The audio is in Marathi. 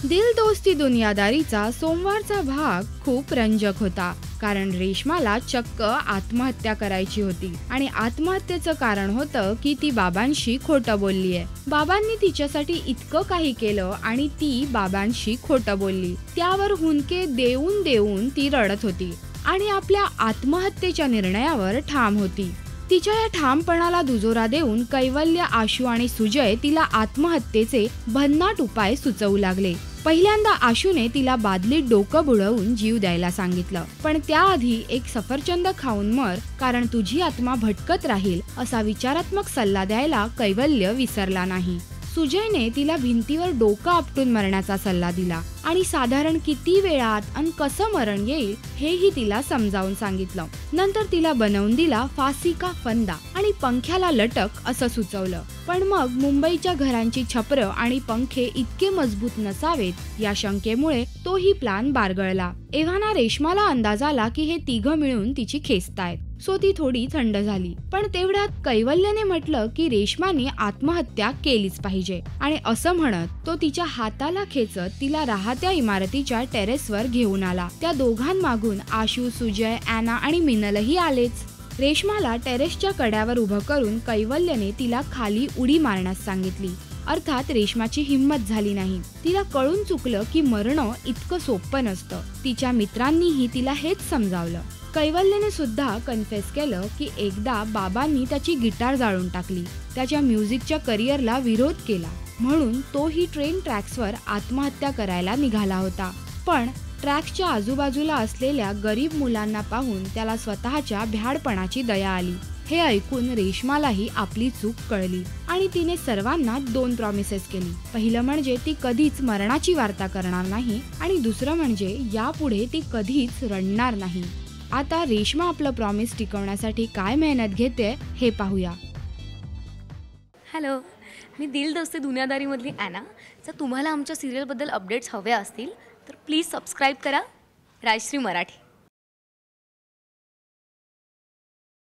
दिल दोस्ती दुनियादारीचा सोमवारचा भाग खूप रंजक होता, कारण रेश्माला चक्क आत्महत्या करायची होती आणि आत्महत्येचं कारण होतं की ती बाबांशी खोटं बोललीये. बाबांनी तिच्यासाठी इतकं काही केलं आणि ती बाबांशी खोटं बोलली. त्यावर हुंदके देऊन देऊन ती रडत होती आणि आपल्या आत्महत्येच्या निर्णयावर ठाम होती. तिच्या या ठामपणाला दुजोरा देऊन कैवल्य, आशू आणि सुजय तिला आत्महत्येचे भन्नाट उपाय सुचवू लागले. पहिल्यांदा आशूने तिला बादलीत डोकं बुडवून जीव द्यायला सांगितलं, पण त्याआधी एक सफरचंद खाऊन मर, कारण तुझी आत्मा भटकत राहील, असा विचारात्मक सल्ला द्यायला कैवल्य विसरला नाही. सुजयने तिला भिंतीवर डोकं आपटून मरण्याचा सल्ला दिला आणि साधारण किती वेळात आणि कसं मरण येईल हेही तिला समजावून सांगितलं. नंतर तिला बनवून दिला फासी का फंदा आणि पंख्याला लटक असं सुचवलं. पण मग मुंबईच्या घरांची छपरं आणि पंखे इतके मजबूत नसावेत या शंकेमुळे तोही प्लान बारगळला. एव्हाना रेश्माला अंदाज आला की हे तिघं मिळून तिची खेचतायत. सो ती थोडी थंड झाली. पण तेवढ्यात कैवल्यने म्हटलं की रेश्माने आत्महत्या केलीच पाहिजे आणि असं म्हणत तो तिच्या हाताला खेचत तिला राहत्या इमारतीच्या टेरेसवर घेऊन आला. त्या दोघांमागून आशू, सुजय, ॲना आणि मिनलही आलेच. रेश्माला टेरेसच्या कड्यावर उभं करून कैवल्यने तिला खाली उडी मारण्यास सांगितली. अर्थात रेश्माची हिंमत झाली नाही. तिला कळून चुकलं की मरणं इतकं सोपं नसतं. तिच्या मित्रांनीही तिला हेच समजावलं. कैवल्यने सुद्धा कन्फेस केलं की एकदा बाबांनी त्याची गिटार जाळून टाकली, त्याच्या म्युझिकच्या करिअरला विरोध केला, म्हणून तोही ट्रेन ट्रॅक्सवर आत्महत्या करायला निघाला होता. पण ट्रॅक्सच्या आजूबाजूला असलेल्या गरीब मुलांना पाहून त्याला स्वतःच्या भ्याडपणाची दया आली. हे ऐकून रेश्मालाही आपली चूक कळली आणि तिने सर्वांना 2 प्रॉमिसेस केली. पहिलं म्हणजे ती कधीच मरणाची वार्ता करणार नाही आणि दुसरं म्हणजे यापुढे ती कधीच रडणार नाही. आता रेश्मा आपलं प्रॉमिस टिकवण्यासाठी काय मेहनत घेते हे पाहूया. हॅलो, मी दिल दोस्ती दुनियादारीमधली ॲना. जर तुम्हाला आमच्या सिरियलबद्दल अपडेट्स हवे असतील तर प्लीज सबस्क्राईब करा राजश्री मराठी.